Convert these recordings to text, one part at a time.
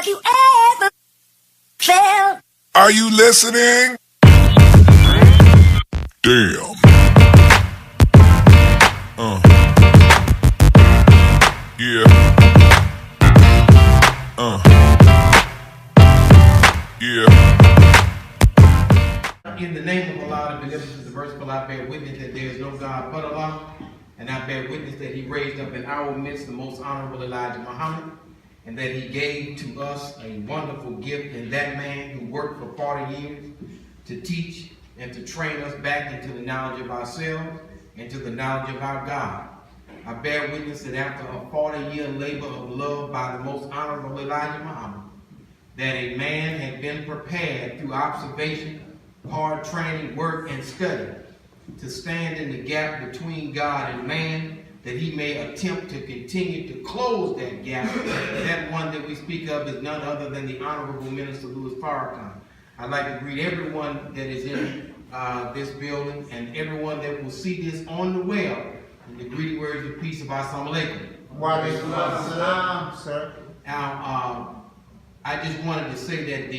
you ever felt. Are you listening? Damn. Yeah. Yeah. In the name of Allah, the beneficent, the merciful, I bear witness that there is no God but Allah, and I bear witness that He raised up in our midst the most honorable Elijah Muhammad, and that He gave to us a wonderful gift in that man who worked for 40 years to teach and to train us back into the knowledge of ourselves and to the knowledge of our God. I bear witness that after a 40-year labor of love by the most honorable Elijah Muhammad, that a man had been prepared through observation, hard training, work, and study to stand in the gap between God and man, that he may attempt to continue to close that gap. That one that we speak of is none other than the Honorable Minister Louis Farrakhan. I'd like to greet everyone that is in this building and everyone that will see this on the web in the greeting words of peace of Assalamu alaikum. Wa alaikum assalam, sir. Now, I just wanted to say that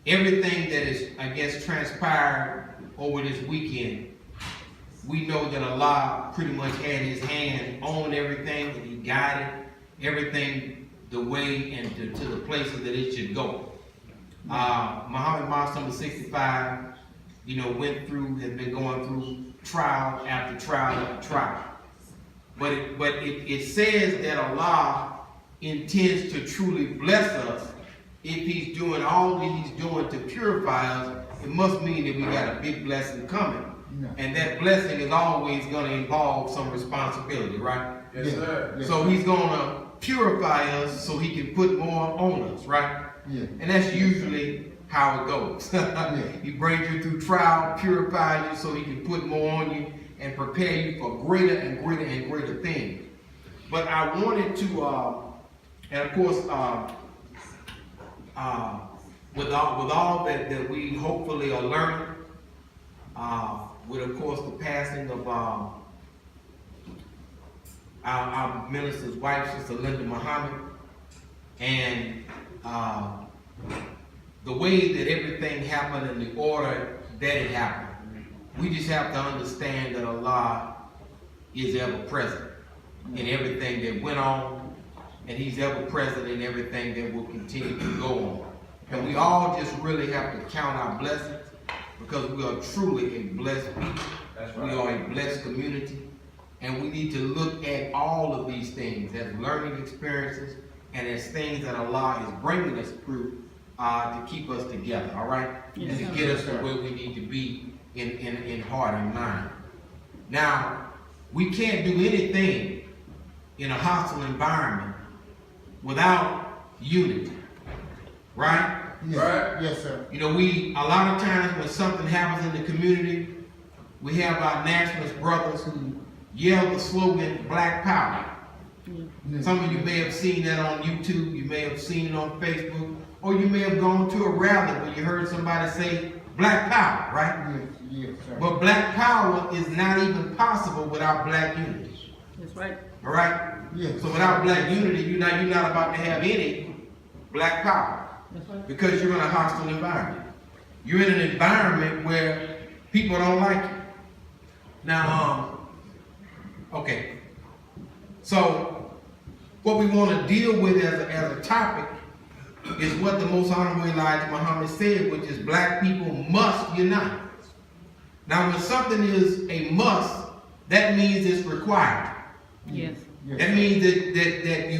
everything that is, I guess, transpired over this weekend, we know that Allah pretty much had His hand on everything, and He guided everything the way and to the places that it should go. Muhammad Mosque No. 65, went through, has been going through trial after trial after trial. But it says that Allah intends to truly bless us. If He's doing all that He's doing to purify us, it must mean that we got a big blessing coming. No. And that blessing is always going to involve some responsibility, right? Yes, sir. Yes, So He's going to purify us so He can put more on us, right? Yeah. And that's usually how it goes. He brings you through trial, purifies you so He can put more on you and prepare you for greater and greater and greater things. But I wanted to, and of course, with all that we hopefully are learning, with of course the passing of our minister's wife, Sister Daryl Muhammad, and the way that everything happened and the order that it happened, we just have to understand that Allah is ever present in everything that went on, and He's ever present in everything that will continue to go on. And we all just really have to count our blessings, because we are truly a blessed people. That's right. We are a blessed community, and we need to look at all of these things as learning experiences and as things that Allah is bringing us through to keep us together, all right? Yes, and to get us to where we need to be in heart and mind. Now, we can't do anything in a hostile environment without unity, right? Yes. Right. Yes, sir. A lot of times when something happens in the community, we have our nationalist brothers who yell the slogan, Black Power. Yes. Some of you may have seen that on YouTube, you may have seen it on Facebook, or you may have gone to a rally where you heard somebody say, Black Power, right? Yes, yes, sir. But Black Power is not even possible without black unity. That's right. All right? Yes. So without black unity, you're not about to have any black power. That's right. Because you're in a hostile environment. You're in an environment where people don't like you. Now, okay. So what we want to deal with as a topic is what the most honorable Elijah Muhammad said, which is black people must unite. Now, when something is a must, that means it's required. Yes. That means that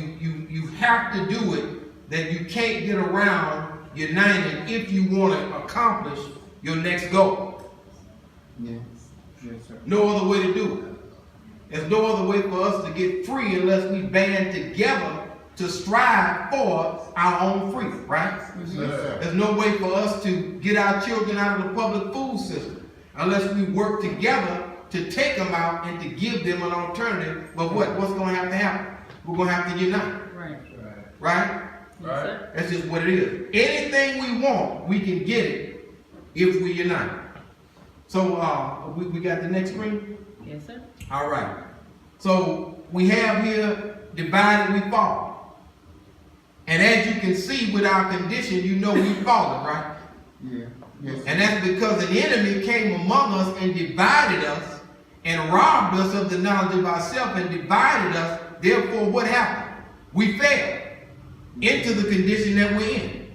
you have to do it, that you can't get around uniting if you want to accomplish your next goal. Yes. Yes, sir. No other way to do it. There's no other way for us to get free unless we band together to strive for our own freedom, right? Yes, sir. There's no way for us to get our children out of the public food system unless we work together to take them out and to give them an alternative. But what's going to have to happen? We're going to have to unite. Right. Right? Right. That's just what it is. Anything we want, we can get it if we unite. So we got the next screen? Yes, sir. All right. So we have here, divided we fall. And as you can see with our condition, you know we've fallen, right? Yeah. Yes, sir. And that's because an enemy came among us and divided us and robbed us of the knowledge of ourselves and divided us. Therefore, what happened? We fell into the condition that we're in.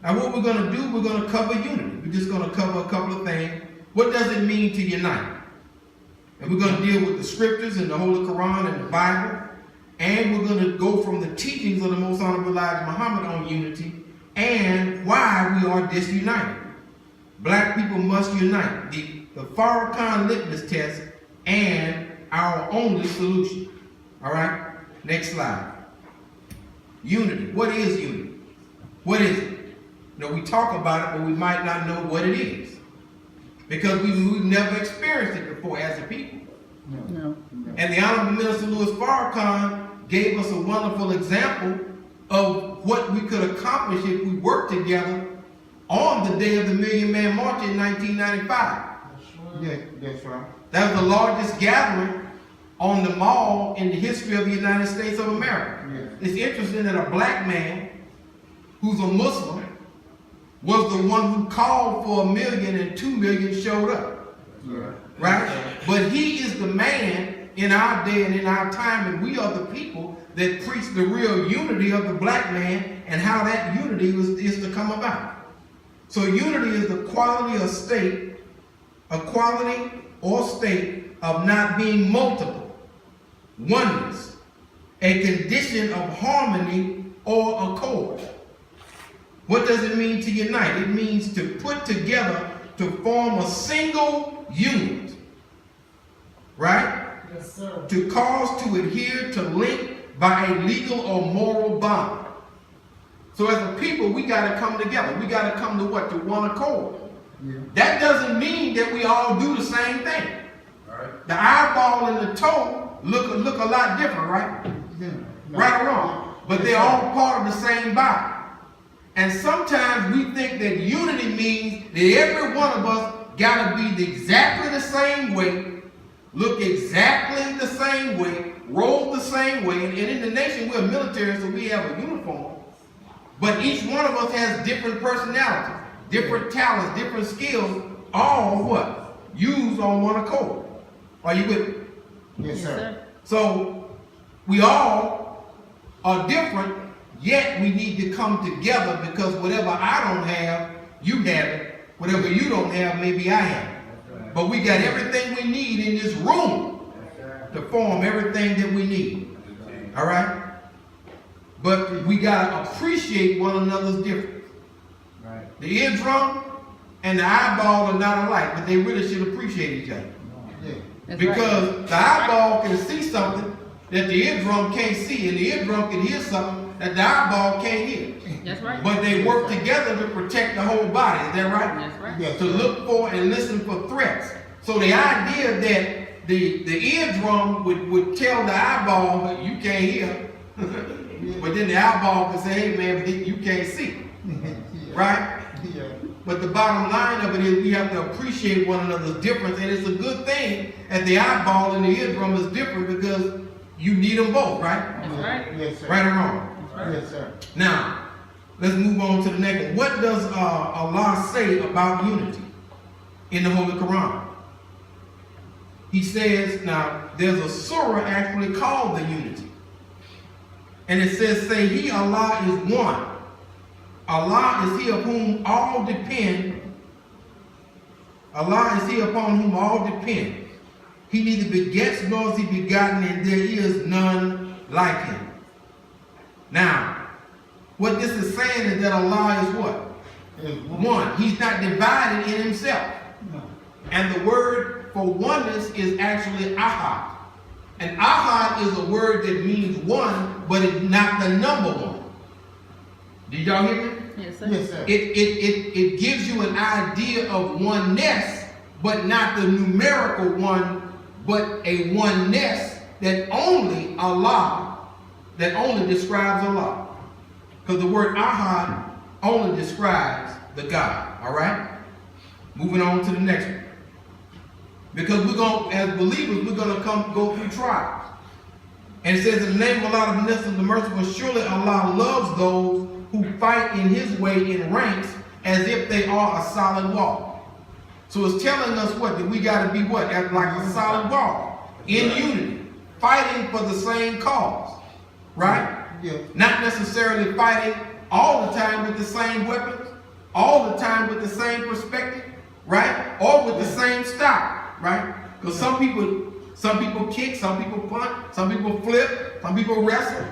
Now, what we're going to do, we're going to cover unity. We're just going to cover a couple of things. What does it mean to unite? And we're going to deal with the scriptures and the Holy Quran and the Bible. And we're going to go from the teachings of the Most Honorable Elijah Muhammad on unity and why we are disunited. Black people must unite. The Farrakhan litmus test and our only solution. All right? Next slide. Unity. What is unity? What is it? We talk about it, but we might not know what it is. Because we've never experienced it before as a people. No. And the Honorable Minister Louis Farrakhan gave us a wonderful example of what we could accomplish if we worked together on the day of the Million Man March in 1995. Yeah, that's right. That was the largest gathering on the mall in the history of the United States of America. Yeah. It's interesting that a black man who's a Muslim was the one who called for 1 million and 2 million showed up. Yeah. Right? But he is the man in our day and in our time, and we are the people that preach the real unity of the black man and how that unity is to come about. So unity is the quality or state of not being multiple. Oneness, a condition of harmony or accord. What does it mean to unite? It means to put together to form a single unit. Right? Yes, sir. To cause to adhere to link by a legal or moral bond. So as a people, we got to come together. We got to come to what? To one accord. Yeah. That doesn't mean that we all do the same thing. All right. The eyeball and the toe look a lot different, right? Yeah. No. Right or wrong. But they're all part of the same body. And sometimes we think that unity means that every one of us got to be exactly the same way, look exactly the same way, roll the same way. And in the nation, we're military, so we have a uniform. But each one of us has different personalities, different talents, different skills, all what? Used on one accord. Are you with me? Yes, sir. So we all are different, yet we need to come together because whatever I don't have, you have it. Whatever you don't have, maybe I have it. But we got everything we need in this room to form everything that we need. All right? But we got to appreciate one another's difference. Right. The eardrum and the eyeball are not alike, but they really should appreciate each other. Yeah. Because the eyeball can see something that the eardrum can't see, and the eardrum can hear something that the eyeball can't hear. That's right. But they work together to protect the whole body. Is that right? That's right. Yes, To sir. look for and listen for threats. So the idea that the eardrum would tell the eyeball, you can't hear, but then the eyeball can say, hey man, you can't see. Yeah. Right? Yeah. But the bottom line of it is we have to appreciate one another's difference, and it's a good thing that the eyeball and the eardrum is different because you need them both, right? That's right. Yes, sir. Right or wrong? Yes, sir. Now, let's move on to the next one. What does Allah say about unity in the Holy Quran? He says, now, there's a surah actually called the unity. And it says, say he, Allah is one. Allah is he of whom all depend. Allah is he upon whom all depend. He neither begets nor is he begotten, and there is none like him. Now, what this is saying is that Allah is what? Is One. He's not divided in himself. No. And the word for oneness is actually ahad. And ahad is a word that means one, but it's not the number one. Did y'all hear me? Yes, sir. Yes, sir. It gives you an idea of oneness, but not the numerical one, but a oneness that only describes Allah. Because the word ahad only describes the God. All right? Moving on to the next one. Because we're going, as believers, we're going to go through trials. And it says, in the name of Allah, the Beneficent, the Merciful, surely Allah loves those who fight in His way in ranks as if they are a solid wall. So it's telling us what? That we got to be what? Like a solid wall. In unity. Fighting for the same cause. Right? Yeah. Not necessarily fighting all the time with the same weapons. All the time with the same perspective. Right? Or with the same style. Right? Because some people kick, some people punt, some people flip, some people wrestle.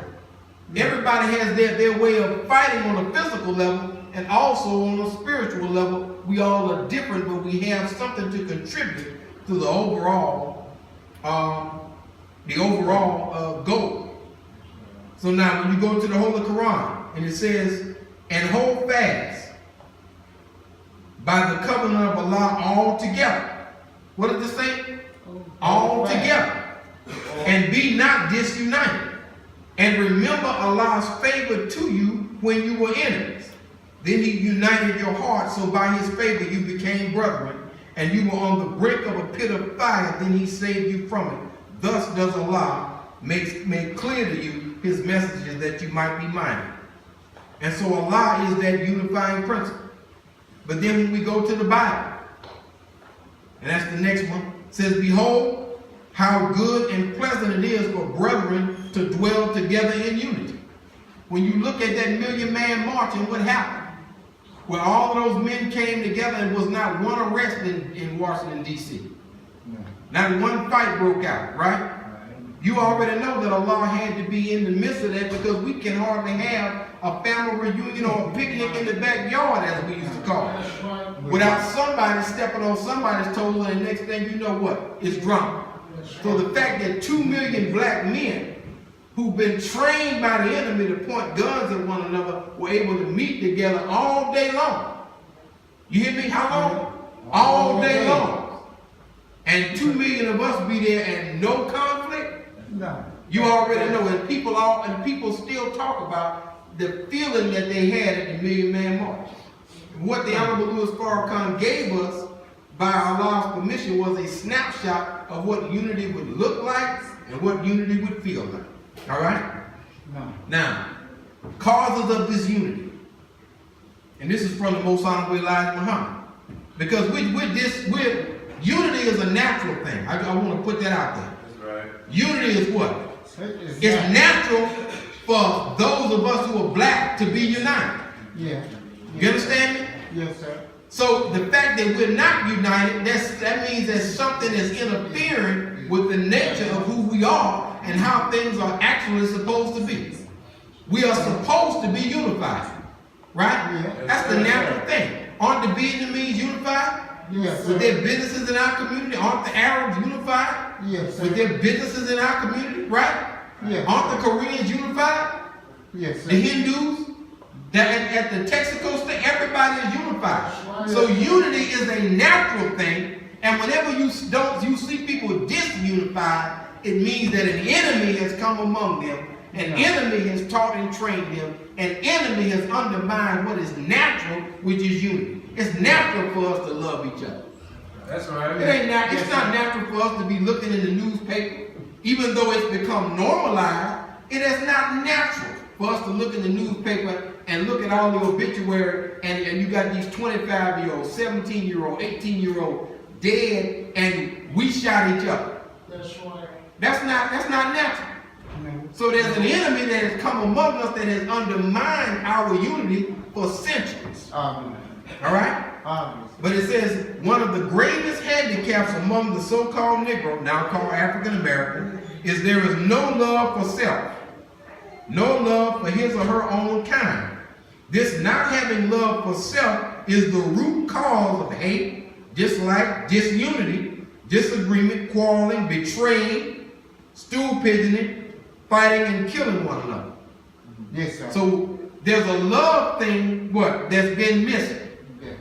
Everybody has their way of fighting on a physical level and also on a spiritual level. We all are different, but we have something to contribute to the overall goal. So now when you go to the Holy Quran and it says, and hold fast by the covenant of Allah all together. What does it say? All together. And be not disunited. And remember Allah's favor to you when you were enemies. Then He united your hearts, so by His favor you became brethren, and you were on the brink of a pit of fire, then He saved you from it. Thus does Allah make clear to you His messages that you might be minded. And so Allah is that unifying principle. But then when we go to the Bible, and that's the next one, it says, behold, how good and pleasant it is for brethren to dwell together in unity. When you look at that 1,000,000-man march and what happened, where all of those men came together and was not one arrest in Washington, D.C. No. Not one fight broke out, right? You already know that Allah had to be in the midst of that, because we can hardly have a family reunion or a picnic in the backyard, as we used to call it, without somebody stepping on somebody's toes, and the next thing you know what? It's drama. So the fact that 2 million black men who've been trained by the enemy to point guns at one another were able to meet together all day long. You hear me? How long? All day long. And 2 million of us be there and no conflict? No. You already know. And people still talk about the feeling that they had at the 1,000,000-man march. What the Honorable Louis Farrakhan gave us by Allah's permission was a snapshot of what unity would look like and what unity would feel like. All right? No. Now, causes of this unity. And this is from the Most Honorable Elijah Muhammad. Because unity is a natural thing. I want to put that out there. That's right. Unity is what? It's natural for those of us who are black to be united. Yeah. You understand me? Yes, sir. So the fact that we're not united, that means that something is interfering with the nature of who we are and how things are actually supposed to be. We are supposed to be unified, right? Yeah. That's the natural thing. Aren't the Vietnamese unified? Yes, with their businesses in our community? Aren't the Arabs unified? Yes, with their businesses in our community, right? Yes. Aren't the Koreans unified? Yes, sir. The Hindus? At the Texaco state, everybody is unified. Right. So unity is a natural thing, and whenever you see people disunified, it means that an enemy has come among them, an enemy has taught and trained them, an enemy has undermined what is natural, which is unity. It's natural for us to love each other. That's right. It's not natural for us to be looking in the newspaper, even though it's become normalized. It is not natural for us to look in the newspaper and look at all the obituary, and you got these 25-year-old, 17-year-old, 18-year-old dead, and we shot each other. That's right. That's not natural. Mm-hmm. So there's an enemy that has come among us that has undermined our unity for centuries. All right? But it says one of the greatest handicaps among the so-called Negro, now called African American, is there is no love for self, no love for his or her own kind. This not having love for self is the root cause of hate, dislike, disunity, disagreement, quarreling, betraying, stool pigeoning, fighting, and killing one another. Yes, sir. So there's a love thing, that's been missing.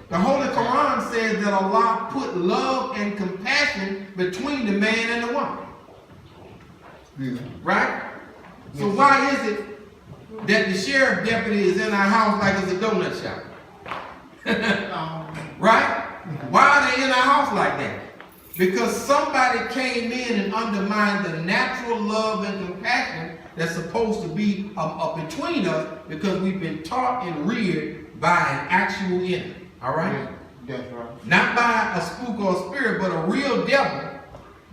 The Holy Quran says that Allah put love and compassion between the man and the woman. Yeah. Right? So why is it that the sheriff deputy is in our house like it's a donut shop? Right? Why are they in our house like that? Because somebody came in and undermined the natural love and compassion that's supposed to be between us, because we've been taught and reared by an actual enemy. All right? That's right. Not by a spook or a spirit, but a real devil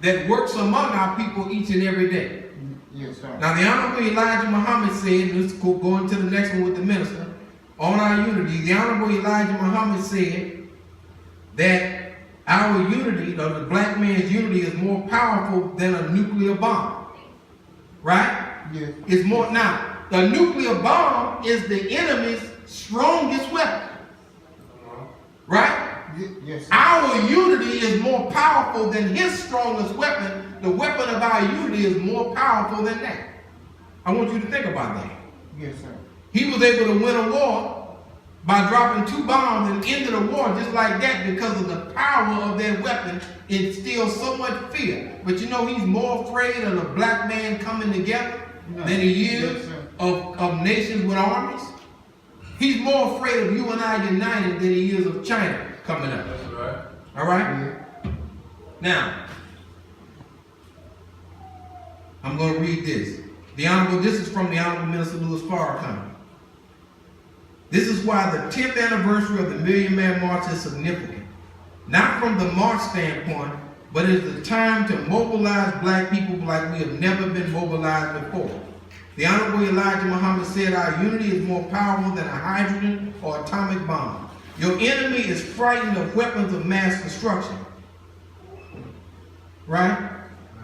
that works among our people each and every day. Yes, sir. Now, the Honorable Elijah Muhammad said, let's go into the next one with the minister, on our unity. The Honorable Elijah Muhammad said that our unity, or the black man's unity, is more powerful than a nuclear bomb. Right? Yes. It's more. Now, the nuclear bomb is the enemy's strongest weapon. Right? Yes, sir. Our unity is more powerful than his strongest weapon. The weapon of our unity is more powerful than that. I want you to think about that. Yes, sir. He was able to win a war by dropping 2 bombs and ended the war just like that, because of the power of that weapon. It instills so much fear. But you know, he's more afraid of the black man coming together than he is of nations with armies. He's more afraid of you and I united than he is of China coming up. That's right. All right? Yeah. Now, I'm going to read this. This is from the Honorable Minister Louis Farrakhan. This is why the 10th anniversary of the Million Man March is significant. Not from the march standpoint, but it is the time to mobilize black people like we have never been mobilized before. The Honorable Elijah Muhammad said our unity is more powerful than a hydrogen or atomic bomb. Your enemy is frightened of weapons of mass destruction. Right?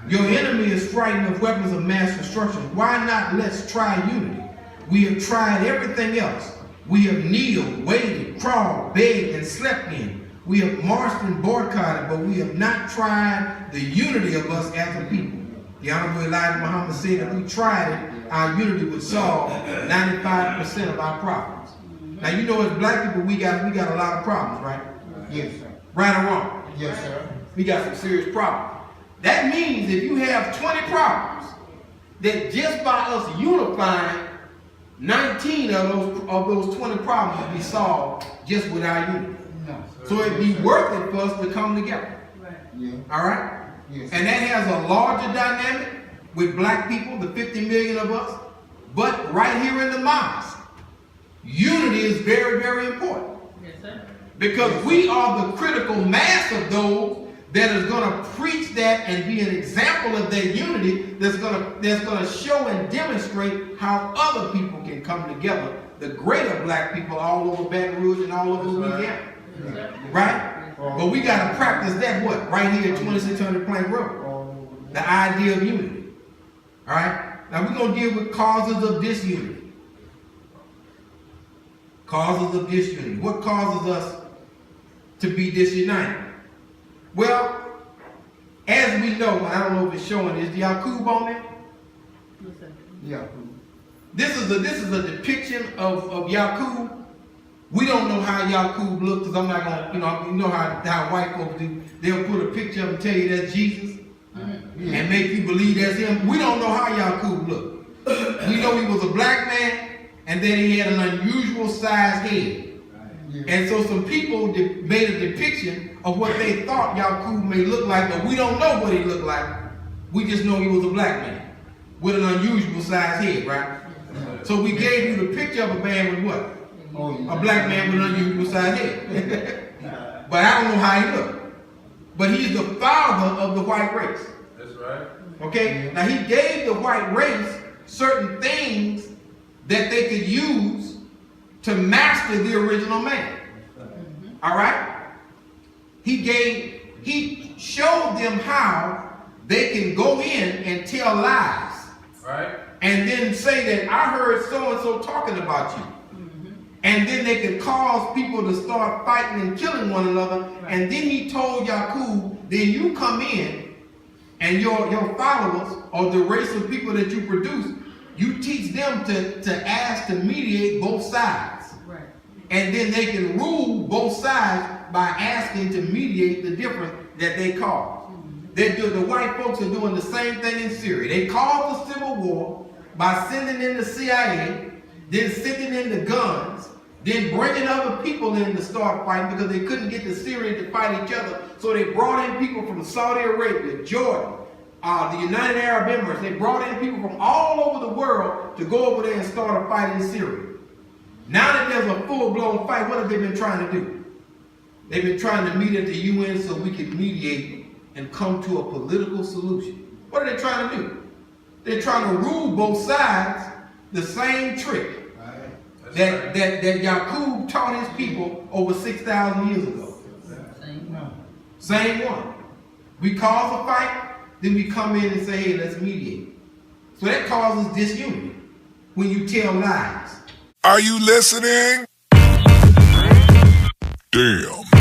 Your enemy is frightened of weapons of mass destruction. Why not let's try unity? We have tried everything else. We have kneeled, waited, crawled, begged, and slept in. We have marched and boycotted, but we have not tried the unity of us as a people. The Honorable Elijah Muhammad said if we tried it, our unity would solve 95% of our problems. Now, you know, as black people, we got a lot of problems, right? Yes, sir. Right or wrong? Yes, sir. We got some serious problems. That means if you have 20 problems, that just by us unifying, 19 of those 20 problems will be solved just with our unity. No. So it'd be worth it for us to come together. Yeah. All right? Yes. And that has a larger dynamic with black people, the 50 million of us. But right here in the mosque, unity is very, very important. Yes, sir. Because we are the critical mass of those that is going to preach that and be an example of that unity that's going to show and demonstrate how other people can come together. The greater black people all over Baton Rouge and all over Louisiana. Right? But we got to practice that what? Right here at 2600 Plank Road. The idea of unity. All right? Now we're going to deal with causes of disunity. Causes of disunity. What causes us to be disunited? Well, as we know, I don't know if it's showing, is Yaqub on there? Yes, sir. Yeah. This is a depiction of Yaqub. We don't know how Yaqub looked, because I'm not gonna, you know how white folks do. They'll put a picture of him and tell you that's Jesus and make you believe that's him. We don't know how Yaqub looked. We know he was a black man, and then he had an unusual sized head. Yeah. And so some people made a depiction of what they thought Yaqub may look like, but we don't know what he looked like. We just know he was a black man with an unusual sized head, right? So we gave you the picture of a man with what? Oh, yeah. A black man with an unusual sized head. But I don't know how he looked. But he's the father of the white race. That's right. Okay? Now he gave the white race certain things that they could use to master the original man. All right? He showed them how they can go in and tell lies. Right. And then say that I heard so-and-so talking about you. And then they could cause people to start fighting and killing one another. And then he told Yaqub, then you come in and your followers, or the race of people that you produce, you teach them to ask to mediate both sides. Right. And then they can rule both sides by asking to mediate the difference that they cause. The white folks are doing the same thing in Syria. They caused the civil war by sending in the CIA, then sending in the guns, then bringing other people in to start fighting because they couldn't get the Syrians to fight each other. So they brought in people from Saudi Arabia, Jordan, the United Arab Emirates. They brought in people from all over the world to go over there and start a fight in Syria. Now that there's a full-blown fight, what have they been trying to do? They've been trying to meet at the UN so we can mediate and come to a political solution. What are they trying to do? They're trying to rule both sides the same trick that Yaqub taught his people over 6,000 years ago. Same one. We cause a fight, then we come in and say, hey, let's mediate. So that causes disunity when you tell lies. Are you listening? Damn.